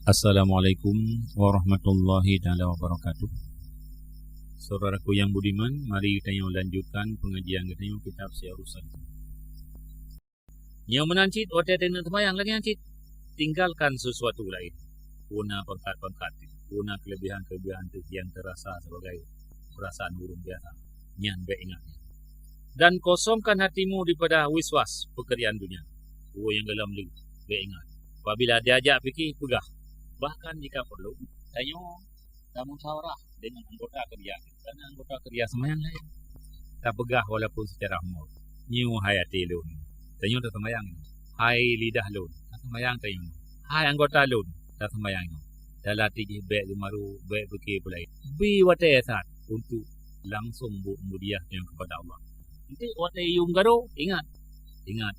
Assalamualaikum warahmatullahi taala wabarakatuh. Saudaraku yang budiman, mari kita lanjutkan pengajian kita kitab Syiarus Salihin. Yang menancit otak dan temayang lagi nancit, tinggalkan sesuatu lain. Guna pangkat-pangkat, guna kelebihan-kelebihan yang terasa sebagai perasaan burung biasa. Nyan baik ingatnya. Dan kosongkan hatimu daripada wiswas pekerjaan dunia. Yang dalam lagi baik ingat. Apabila diajak fikir, pegah. Bahkan jika perlu, tanya kamu musyawarah dengan anggota kerja. Karena anggota kerja semayang lain. Tak pegah walaupun secara umur. Nyu hayati lun. Tanya tak semayang. Hai lidah lun. Tak semayang tanya. Hai anggota lun. Tak semayang. Dalam tiga baik gemaru, baik fikir pulai. Bi watai saat untuk langsung mudiah yang kepada Allah. Nanti watai yung garu, ingat. Ingat.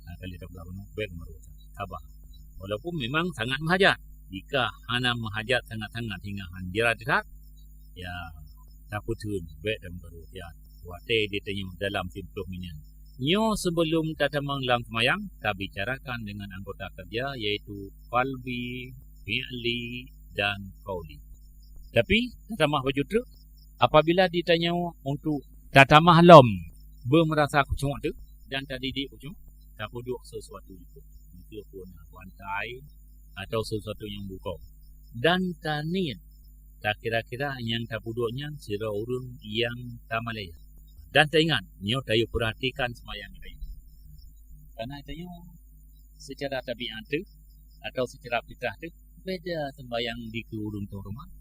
Kali tak berapa baik gemaru. Sabar. Walaupun memang sangat menghajat. Jika hana menghajat sangat-sangat hingga hanjira tidak, ya tak putun baik dan baru ya. Watai dia tanya dalam 10 minit. Nyo sebelum tatamang dalam semayang, kita bicarakan dengan anggota kerja iaitu qalbi, fi'li dan qauli. Tapi tatamah baju tu, apabila ditanya untuk tatamah lom bermerasa kucung tu dan tadi di kucung, tak duduk sesuatu itu. Mungkin pun wantai atau sesuatu yang buka. Dan tanit tak kira-kira yang tak buduknya sira urun yang tak malaya. Dan tak ingat, nyo tayo perhatikan semayang tayo. Karena tayo secara tabiat tu atau secara fitrah tu beda sembayang di ke urun tu rumah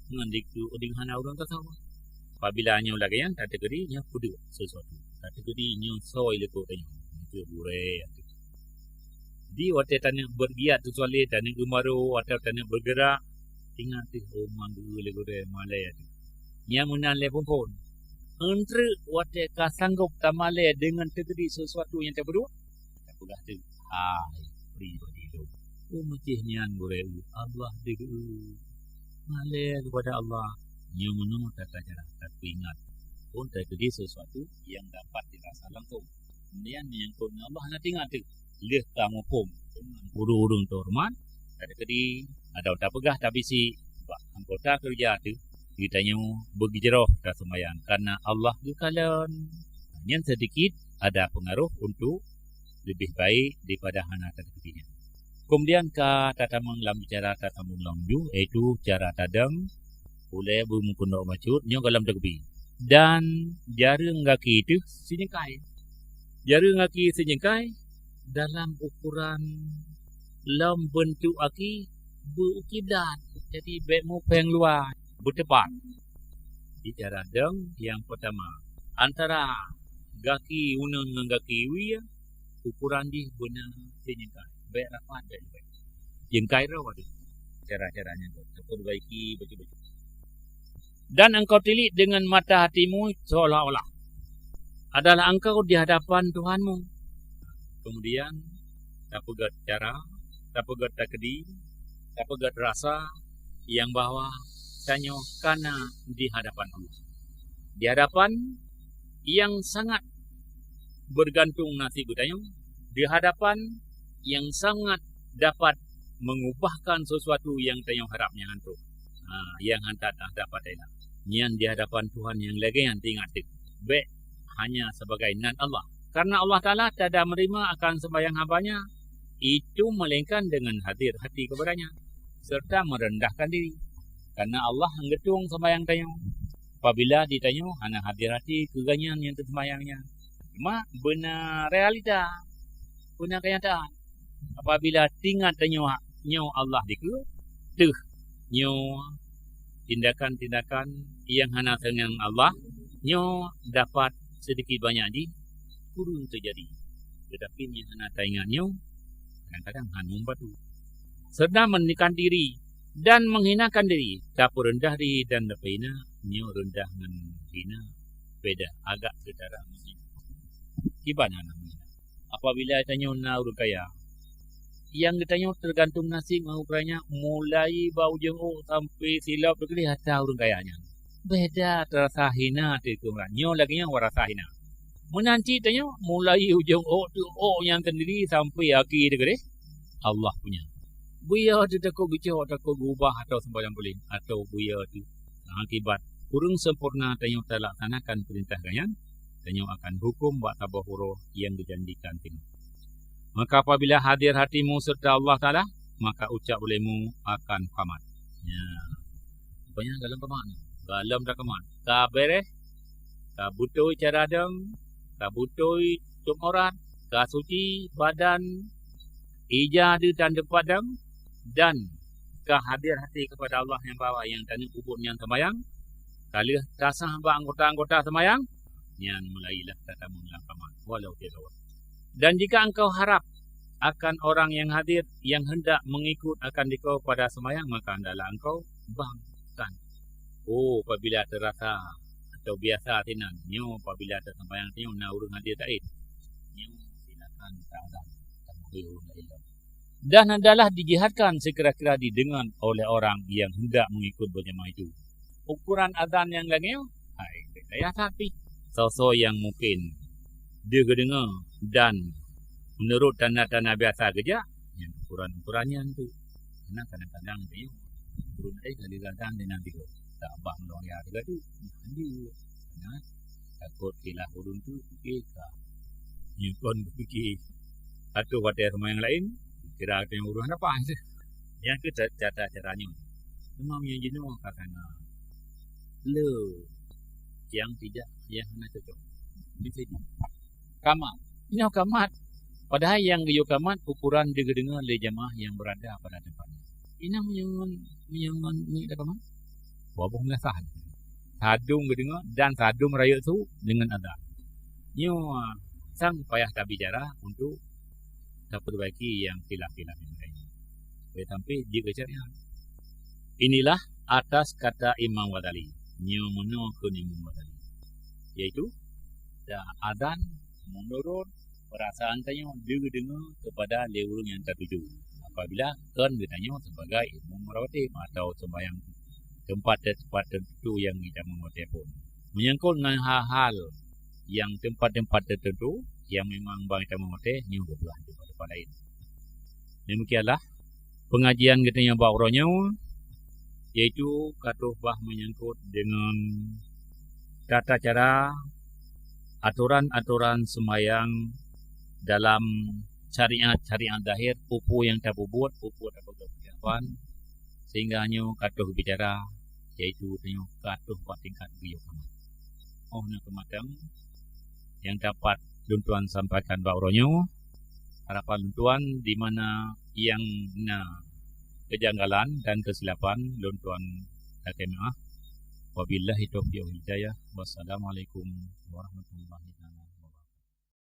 dengan di ke hana urun tu sama. Apabila nyo lagi yang kategori nyo kudu sesuatu. Kategori nyo soy lekuk tayo. Itu bure. Di waktu tanah bergiat tu soalnya tanah gemaru atau tanah bergerak ingat tu rumah dulu legore malai tu. Yang munan lepun pun. Entre waktu ka sanggup tamale dengan tegedi sesuatu yang terberu. Tak pegah tu. Hai pribadi tu. Mecih nian boleh Allah degu. Malai kepada Allah. Yang menung tak cara tapi ingat pun tegedi sesuatu yang dapat dirasa langsung. Kemudian yang pun Allah nak ingat tu. Lih kamu pun urung-urung tu rumah ada kedi ada tak pegah tapi si anggota kerja tu ditanya bergiroh tak semayang karena Allah gekalan yang sedikit ada pengaruh untuk lebih baik daripada hana kedinya. Kemudian ka tatamang lam bicara tatamang lamju iaitu cara tadang boleh bermukun macut nyo dalam tegbi dan jari ngaki itu sinyekai jari ngaki sinyekai dalam ukuran lam bentuk aki berukiblat. Jadi bekmu peng luar bertepat. Di cara deng yang pertama antara gaki unang dengan gaki wia ukuran di benar senyengkai. Bek rapat bek bek. Jengkai rawat cara-caranya tu. Perbaiki betul-betul. Dan engkau tilik dengan mata hatimu seolah-olah adalah engkau di hadapan Tuhanmu. Kemudian tak pegat cara, tak pegat takdi, tak pegat rasa yang bahwa tanya karena di hadapan Allah. Di hadapan yang sangat bergantung nasib tanya, di hadapan yang sangat dapat mengubahkan sesuatu yang tanya harapnya hantu. Yang hantar tak dapat enak. Yang di hadapan Tuhan yang lagi yang tinggal baik hanya sebagai nan Allah. Karena Allah Ta'ala tidak menerima akan sembahyang hambanya itu melainkan dengan hadir hati kepadanya serta merendahkan diri. Karena Allah menggetung sembahyang tanya. Apabila ditanya hanya hadir hati keganyan yang tersembahyangnya. Cuma benar realita, benar kenyataan. Apabila tinggal tanya nyo Allah diku, tuh nyo tindakan-tindakan yang hanya dengan Allah nyo dapat sedikit banyak di kurun terjadi. Tetapi ni hana taingannya kadang-kadang hana membatu. Serta menekan diri dan menghinakan diri. Tak rendah diri dan lepina nyo rendah dengan hina beda agak setara menghina. Gimana namanya? Apabila tanya na urang kaya yang ditanya tergantung nasib ukurannya mulai bau jenguk sampai silap begini hatta urang kayanya. Beda terasa hina tu orang. Nyo lagi yang rasa hina. Menanti tanya mulai ujung tu yang sendiri sampai akhir dekat Allah punya. buaya tu takut bicara, takut berubah atau sembahyang boleh. Atau buaya tu akibat kurang sempurna tanya terlaksanakan perintah ganyan, tanya akan hukum buat tabah huruf yang dijanjikan tengok. Maka apabila hadir hatimu serta Allah Ta'ala, maka ucap olehmu akan kamat. Ya. Banyak dalam kamat ni. Dalam dah kamat. Ka beres, ka butoi cara adem, ka butoi tumorat, ka suci badan, ija di dan depadam, dan ka hadir hati kepada Allah yang bawa yang tanya kubur yang sembayang, kali tasah ba anggota-anggota sembayang, yang mulailah tatamu dalam kamat. Walau tidak. Dan jika engkau harap akan orang yang hadir yang hendak mengikut akan dikau pada sembahyang, maka hendaklah engkau bangkan. Oh, apabila terasa atau biasa tinan, nyo apabila ada sembahyang nyo na urang hadir taid, nyo silakan ta'ala tambuh ilmu. Dan hendaklah dijihadkan sekira-kira didengar oleh orang yang hendak mengikut berjamaah itu. Ukuran azan yang lagi, saya tapi sosok yang mungkin dia kedengar dan menurut tanda-tanda biasa kerja, yang ukuran-ukurannya itu. Karena kadang-kadang dia urun kali kadang dia nanti ke tak abah melong ya juga tu. Dia takut kilah urun tu fikir nyukon fikir atau pada rumah yang lain kira ada yang urun apa itu. Yang kita cara-caranya memang yang jenuh katanya le yang tidak yang nak cocok. Bisa kamat. Ini kamat. Padahal yang dia kamat ukuran dia dengar oleh jemaah yang berada pada tempatnya. Ini menyangan ni dah kamat. Wabung nasah. Sadung dengar dan sadung raya tu dengan adab. Nyo sang payah tak bicara untuk dapat perbaiki yang khilaf-khilaf yang lain. Sampai jika syariat. Inilah atas kata Imam Ghazali. Nyo menukun Imam Ghazali. Yaitu adzan menurut perasaan tanya dia dengar kepada lewurung yang tertuju. Apabila kan ditanya sebagai ilmu merawatib atau sembahyang tempat tertentu yang kita merawatib pun. Menyangkut dengan hal-hal yang tempat-tempat tertentu yang memang bang kita merawatib ni berubah daripada lain. Demikianlah pengajian kita yang bawahnya iaitu katuh bah menyangkut dengan tata cara aturan-aturan sembahyang dalam syariat-syariat zahir, pupu yang tak buat, pupu tak berkepan, sehingga hanya katuh bicara, iaitu katuh buat tingkat beliau kamat. Oh, nak kematang yang dapat luntuan sampaikan bauronya, harapan luntuan di mana yang kejanggalan dan kesilapan luntuan takemah. Wabillahi taufiq wal hidayah. Wassalamualaikum warahmatullahi wabarakatuh.